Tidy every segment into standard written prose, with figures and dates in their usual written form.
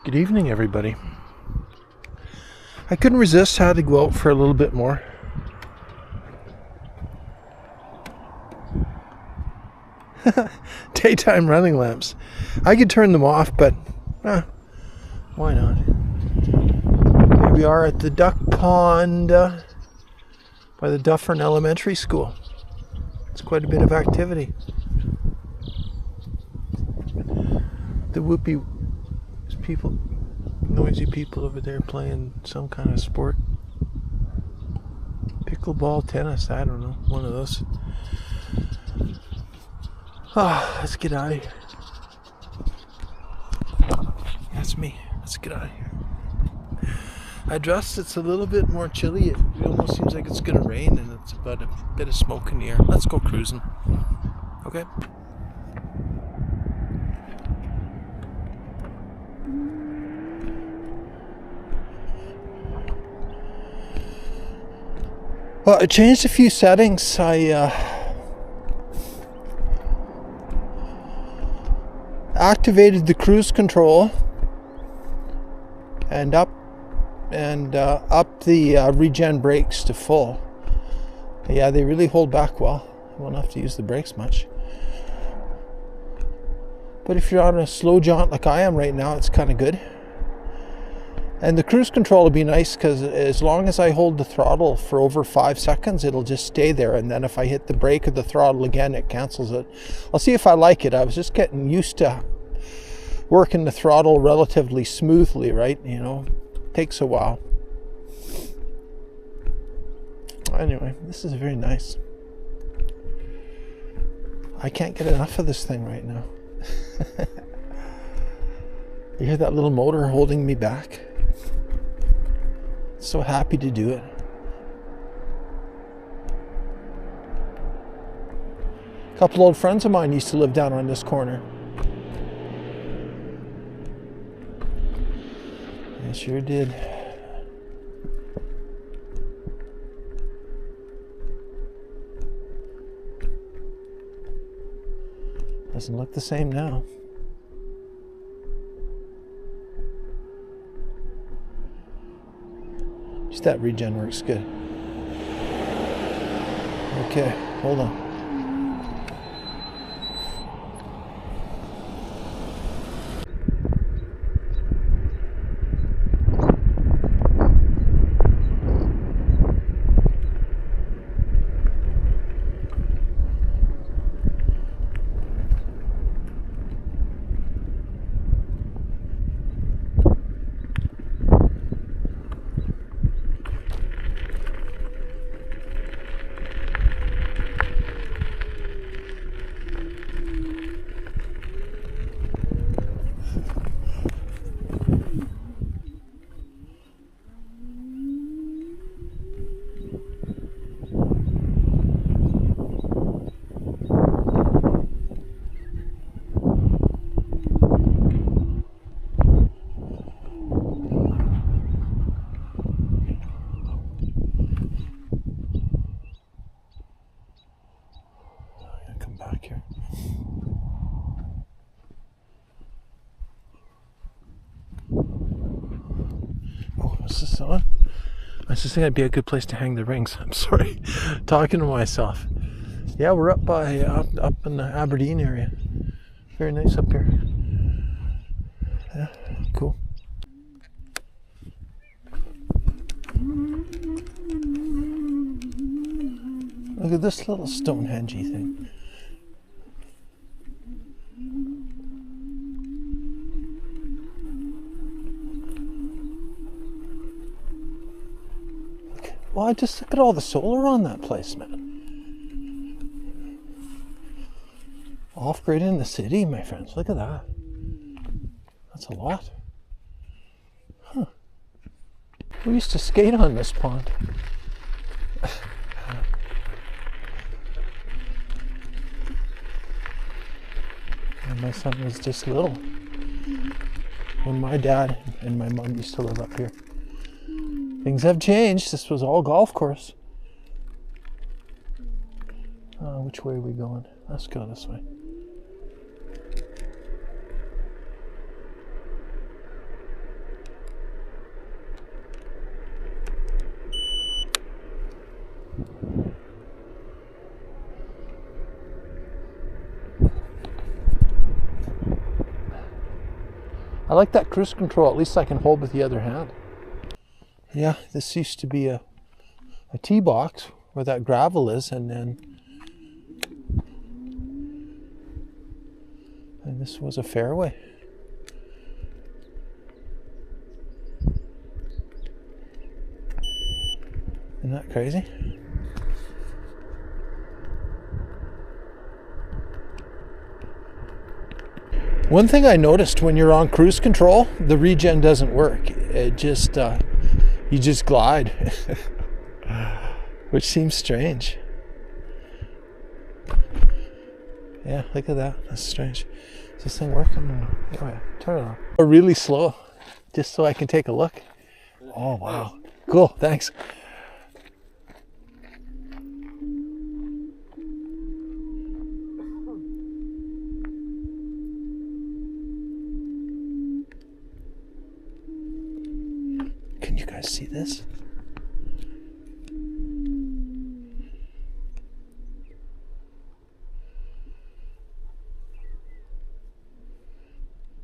Good evening, everybody. I couldn't resist, had to go out for a little bit more. Daytime running lamps. I could turn them off, but why not? Here we are at the duck pond by the Dufferin Elementary School. It's quite a bit of activity. The whoopee people, noisy people over there playing some kind of sport. Pickleball, tennis, I don't know, one of those. Let's get out of here. That's me. Let's get out of here. I dressed, it's a little bit more chilly. It almost seems like it's going to rain, and it's about a bit of smoke in the air. Let's go cruising. Okay? Well, I changed a few settings. I activated the cruise control and up the regen brakes to full. Yeah, they really hold back well. You won't have to use the brakes much. But if you're on a slow jaunt like I am right now, it's kind of good. And the cruise control will be nice because as long as I hold the throttle for over 5 seconds, it'll just stay there. And then if I hit the brake or the throttle again, it cancels it. I'll see if I like it. I was just getting used to working the throttle relatively smoothly, right? You know, takes a while. Anyway, this is very nice. I can't get enough of this thing right now. You hear that little motor holding me back? So happy to do it. A couple old friends of mine used to live down on this corner. They sure did. Doesn't look the same now. Just that regen works good. Okay, hold on. Is this on? I was just thinking it'd be a good place to hang the rings. I'm sorry, talking to myself. Yeah, we're up in the Aberdeen area. Very nice up here. Yeah, cool. Look at this little Stonehenge-y thing. Well, just look at all the solar on that place, man. Off-grid in the city, my friends. Look at that. That's a lot. Huh. We used to skate on this pond. And my son was just little when my dad and my mom used to live up here. Things have changed. This was all golf course. Which way are we going? Let's go this way. I like that cruise control. At least I can hold with the other hand. Yeah, this used to be a tee box where that gravel is, and this was a fairway. Isn't that crazy? One thing I noticed when you're on cruise control, the regen doesn't work. It just, you just glide, which seems strange. Yeah, look at that. That's strange. Is this thing working? Oh yeah, turn it on. Really slow, just so I can take a look. Oh wow, cool. Thanks. Can you guys see this?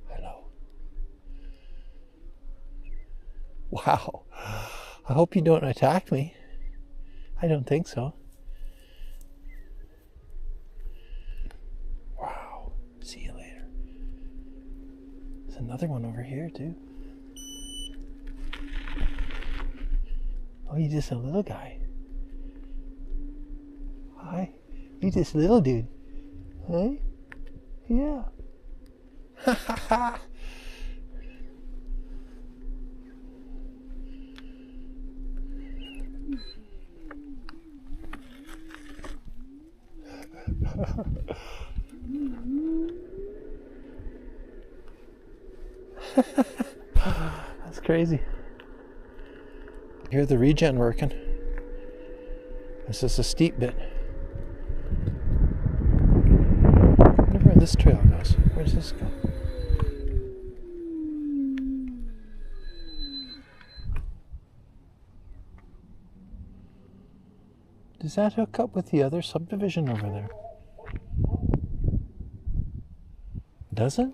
Hello. Wow. I hope you don't attack me. I don't think so. Wow. See you later. There's another one over here too. Oh, you're just a little guy. Hi. You're just a little dude. Hey? Yeah. Ha ha ha. That's crazy. Hear the regen working. This is a steep bit. I wonder where this trail goes. Where does this go? Does that hook up with the other subdivision over there? Does it?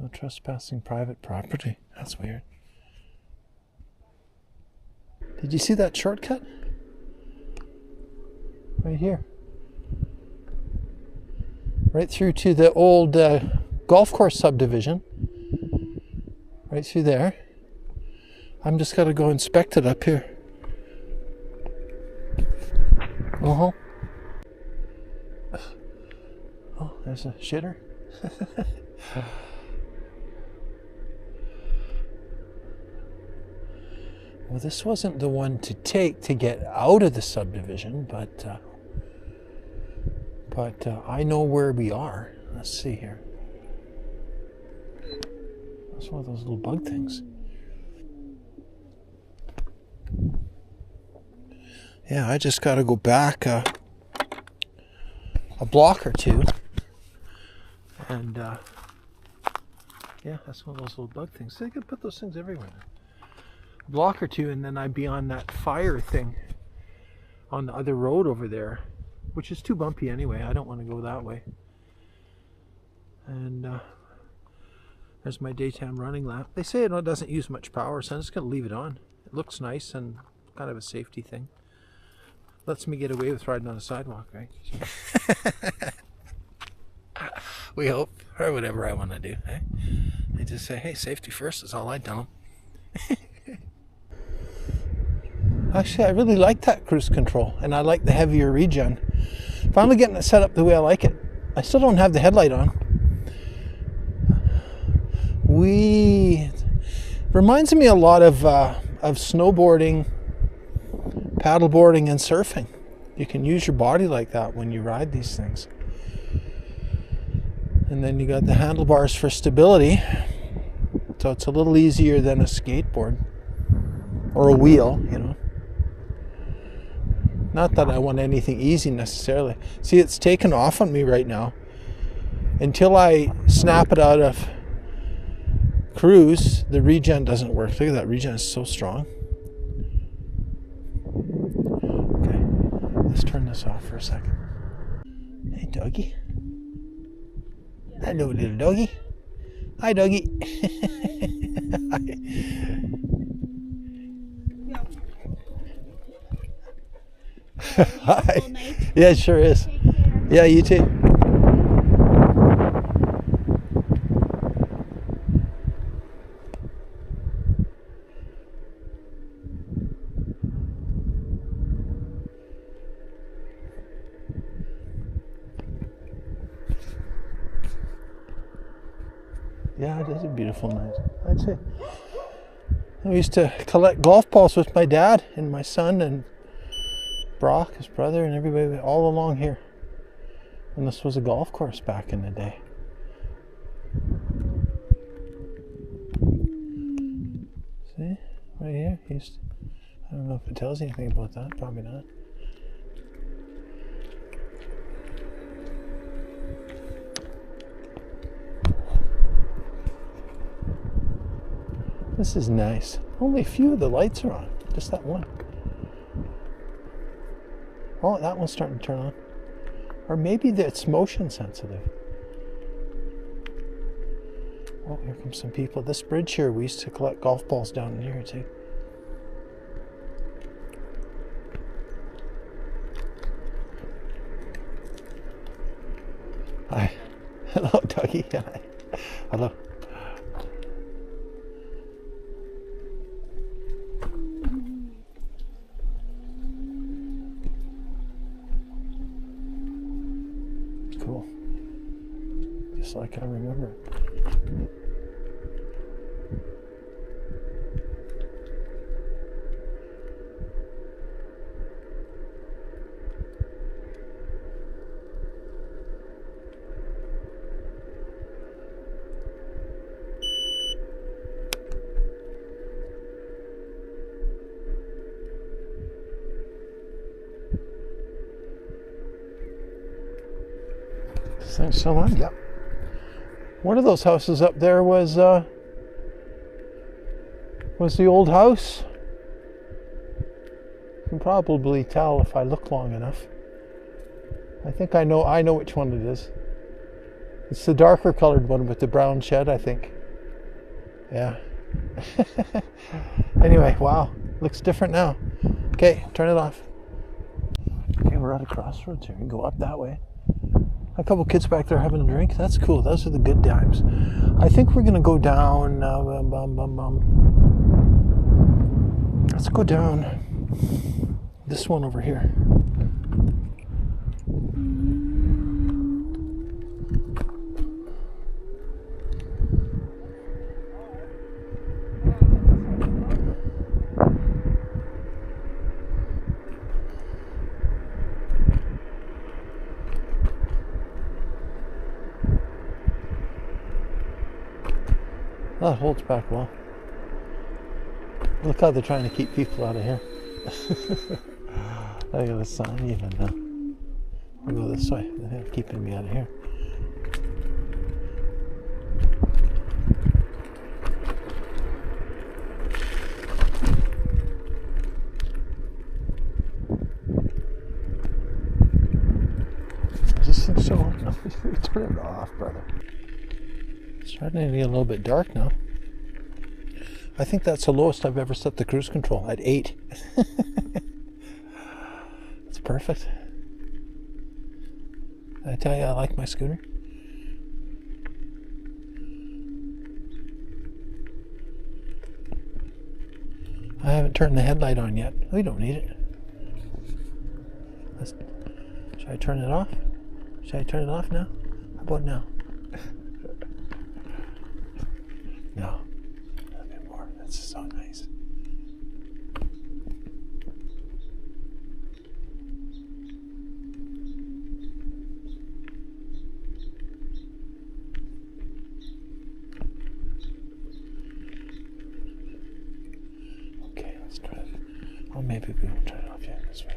No trespassing private property. That's weird. Did you see that shortcut? Right here. Right through to the old golf course subdivision. Right through there. I'm just got to go inspect it up here. Uh-huh. Oh, there's a shitter. Well, this wasn't the one to take to get out of the subdivision, but I know where we are. Let's see here. That's one of those little bug things. Yeah, I just got to go back a block or two, and yeah, that's one of those little bug things. They could put those things everywhere. A block or two, and then I'd be on that fire thing on the other road over there, which is too bumpy anyway. I don't want to go that way. And there's my daytime running lamp. They say it doesn't use much power, so I'm just going to leave it on. It looks nice and kind of a safety thing. Lets me get away with riding on a sidewalk, right? We hope, or whatever I want to do. Eh? They just say, hey, safety first is all I tell them. Actually, I really like that cruise control, and I like the heavier regen. Finally getting it set up the way I like it. I still don't have the headlight on. Reminds me a lot of snowboarding, paddleboarding, and surfing. You can use your body like that when you ride these things. And then you got the handlebars for stability. So it's a little easier than a skateboard or a wheel, you know. Not that I want anything easy necessarily. See, it's taken off on me right now. Until I snap it out of cruise, the regen doesn't work. Look at that, regen is so strong. this off for a second. Hey, doggy. Hello, little doggy. Hi, doggy. Hi. Yeah, it sure is. Yeah, you too. Yeah, it is a beautiful night, I'd say. I used to collect golf balls with my dad and my son and Brock, his brother, and everybody all along here. And this was a golf course back in the day. See? Right here. I don't know if it tells you anything about that. Probably not. This is nice. Only a few of the lights are on. Just that one. Oh, that one's starting to turn on. Or maybe it's motion sensitive. Oh, here come some people. This bridge here, we used to collect golf balls down in here too. Hi. Hello, Dougie. Hi. Hello. Cool. Just like I remember. Thanks so much. Yep. One of those houses up there was the old house. You can probably tell if I look long enough. I think I know which one it is. It's the darker colored one with the brown shed, I think. Yeah. Anyway, wow. Looks different now. Okay, turn it off. Okay, we're at a crossroads here. We can go up that way. A couple kids back there having a drink. That's cool. Those are the good times. I think we're going to go down. Let's go down this one over here. That holds back well. Look how they're trying to keep people out of here. Look at the sign even now. I'll go this way. They're keeping me out of here. Is this thing so on? No, turn it off, brother. It's starting to get a little bit dark now. I think that's the lowest I've ever set the cruise control, at 8. It's perfect. Did I tell you I like my scooter? I haven't turned the headlight on yet. We don't need it. Should I turn it off? Should I turn it off now? How about now? No. A bit more. That's so nice. Okay, let's try it. Or maybe we won't turn it off yet this way.